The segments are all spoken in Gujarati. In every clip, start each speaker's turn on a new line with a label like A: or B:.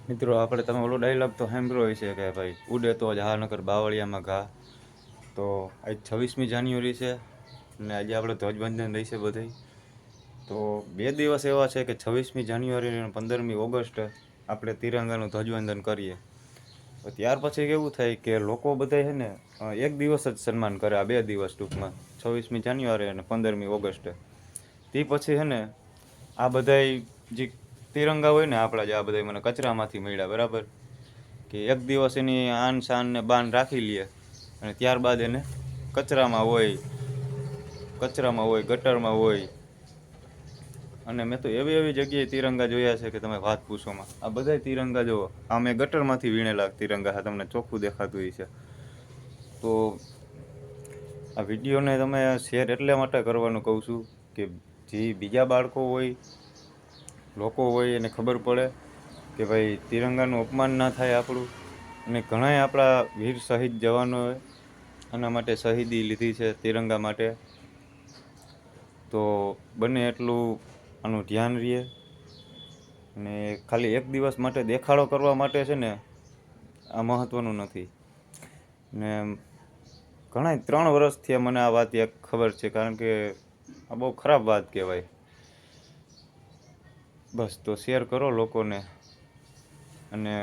A: મિત્રો આપણે તમે ઓલો ડાયલોગ તો સાંભળ્યો હશે કે ભાઈ ઉડે તો જ હા નકર બાવળિયામાં ઘા. તો આજ 26મી જાન્યુઆરી છે અને આજે આપણે ધ્વજવંદન રહેશે બધાય. તો 2 દિવસ એવા છે કે 26મી જાન્યુઆરી અને 15મી ઓગસ્ટ આપણે તિરંગાનું ધ્વજવંદન કરીએ. ત્યાર પછી કેવું થાય કે લોકો બધા છે ને એક દિવસ જ સન્માન કરે, આ 2 દિવસ ટૂંકમાં 26મી જાન્યુઆરી અને 15મી ઓગસ્ટ. તે પછી છે ને આ બધાય જે તિરંગા હોય ને આપણા જે આ બધા મને કચરામાંથી મળ્યા બરાબર, કે એક દિવસ એની આન શાન ને બાન રાખી લઈએ અને ત્યારબાદ એને કચરામાં હોય ગટરમાં હોય. અને મેં તો એવી જગ્યાએ તિરંગા જોયા છે કે તમે વાત પૂછોમાં. આ બધાય તિરંગા જુઓ, આ મેં ગટરમાંથી વીણેલા તિરંગા તમને ચોખ્ખું દેખાતું હોય છે. તો આ વિડીયોને તમે શેર એટલા માટે કરવાનું કહું છું કે જે બીજા બાળકો હોય, લોકો હોય એને ખબર પડે કે ભાઈ તિરંગાનું અપમાન ના થાય આપણું. અને ઘણાય આપણા વીર શહીદ જવાનોએ આના માટે શહીદી લીધી છે તિરંગા માટે. તો બને એટલું આનું ધ્યાન રહે. અને ખાલી એક દિવસ માટે દેખાડો કરવા માટે છે ને આ મહત્ત્વનું નથી. ને ઘણાય 3 વર્ષથી મને આ વાત એક ખબર છે, કારણ કે આ બહુ ખરાબ વાત કહેવાય. બસ તો શેર કરો લોકોને. અને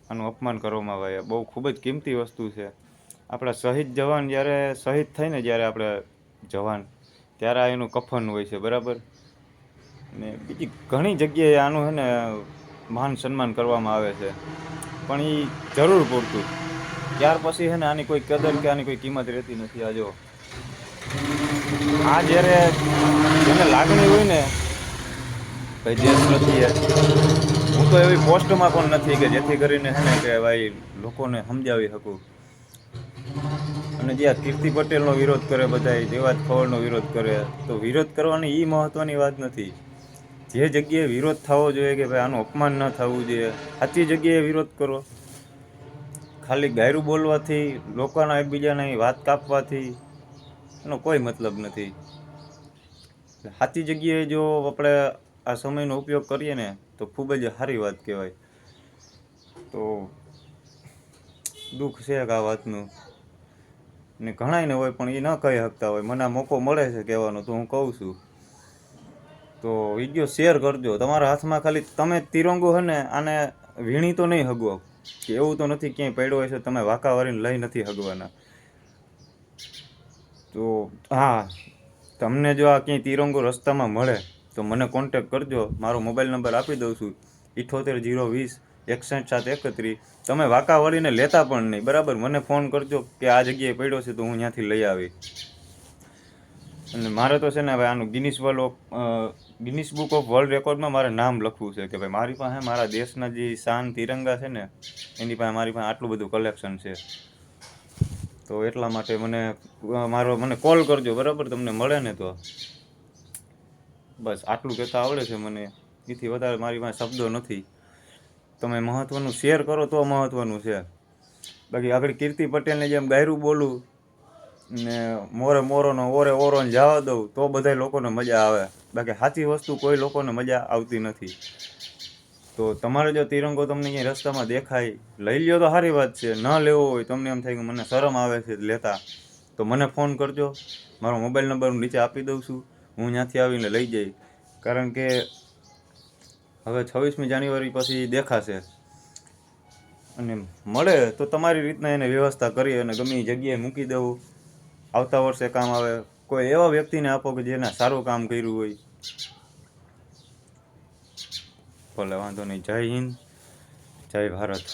A: આનું અપમાન કરવામાં આવે, બહુ ખૂબ જ કિંમતી વસ્તુ છે. આપણા શહીદ જવાન જ્યારે શહીદ થાય ને જ્યારે આપણે જવાન, ત્યારે આ એનું કફન હોય છે બરાબર. ને બીજી ઘણી જગ્યાએ આનું છે ને માન સન્માન કરવામાં આવે છે, પણ એ જરૂર પૂરતું. ત્યાર પછી છે ને આની કોઈ કદર કે આની કોઈ કિંમત રહેતી નથી. આ જો આ જ્યારે જેને લાગણી હોય ને ભાઈ દેશ પ્રત્યે, હું તો એવી પોસ્ટમાં પણ નથી કે જેથી કરીને છે ને કે ભાઈ લોકોને સમજાવી શકું. અને જે આ કીર્તિ પટેલનો વિરોધ કરે, બધા દેવાજ ખવડનો વિરોધ કરે, તો વિરોધ કરવાની એ મહત્ત્વની વાત નથી. જે જગ્યાએ વિરોધ થવો જોઈએ કે ભાઈ આનું અપમાન ન થવું જોઈએ, સાચી જગ્યાએ વિરોધ કરો. ખાલી ગાયરું બોલવાથી, લોકોના એકબીજાની વાત કાપવાથી એનો કોઈ મતલબ નથી. સાચી જગ્યાએ જો આપણે આ સમયનો ઉપયોગ કરીએ ને તો ખૂબ જ સારી વાત કહેવાય. તો દુઃખ છે કે આ વાતનું. ને ઘણાયને હોય પણ એ ન કહી શકતા હોય. મને આ મોકો મળે છે કહેવાનો તો હું કહું છું. તો વિડીયો શેર કરજો. તમારા હાથમાં ખાલી તમે તિરંગો છે ને આને વીણી તો નહીં હગવો, કે એવું તો નથી ક્યાંય પડ્યો હોય છે તમે વાંકા વાળીને લઈ નથી હગવાના. તો હા, તમને જો આ ક્યાંય તિરંગો રસ્તામાં મળે તો મને કોન્ટેક કરજો. મારો મોબાઈલ નંબર આપી દઉં છું, 78 020 61 731. તમે વાંકા વળીને લેતા પણ નહીં બરાબર, મને ફોન કરજો કે આ જગ્યાએ પડ્યો છે તો હું ત્યાંથી લઈ આવી. અને મારે તો છે ને હવે આનું ગિનિસ બુક ઓફ વર્લ્ડ રેકોર્ડમાં મારે નામ લખવું છે કે ભાઈ મારી પાસે મારા દેશના જે શાન તિરંગા છે ને એની પાસે મારી પાસે આટલું બધું કલેક્શન છે. તો એટલા માટે મને કોલ કરજો બરાબર, તમને મળે ને તો. બસ આટલું કહેતા આવડે છે મને, એથી વધારે મારી પાસે શબ્દો નથી. તમે મહત્ત્વનું શેર કરો તો મહત્ત્વનું છે. બાકી આગળ કીર્તિ પટેલને જેમ ગાયરું બોલું ને મોરોનો ઓરોને જવા દઉં તો બધા લોકોને મજા આવે. બાકી સાચી વસ્તુ કોઈ લોકોને મજા આવતી નથી. તો તમારે જો તિરંગો તમને ક્યાંય રસ્તામાં દેખાય, લઈ લ્યો તો સારી વાત છે. ન લેવો હોય, તમને એમ થાય કે મને શરમ આવે છે લેતા, તો મને ફોન કરજો. મારો મોબાઈલ નંબર હું નીચે આપી દઉં છું, હું ત્યાંથી આવીને લઈ જઈ. કારણ કે હવે 26મી જાન્યુઆરી પછી દેખાશે. અને મળે તો તમારી રીતના એને વ્યવસ્થા કરી અને ગમે એ જગ્યાએ મૂકી દેવું. આવતા વર્ષે કામ આવે. કોઈ એવા વ્યક્તિને આપો કે જેને સારું કામ કર્યું હોય. ભલે વાંધો નહીં. જય હિન્દ, જય ભારત.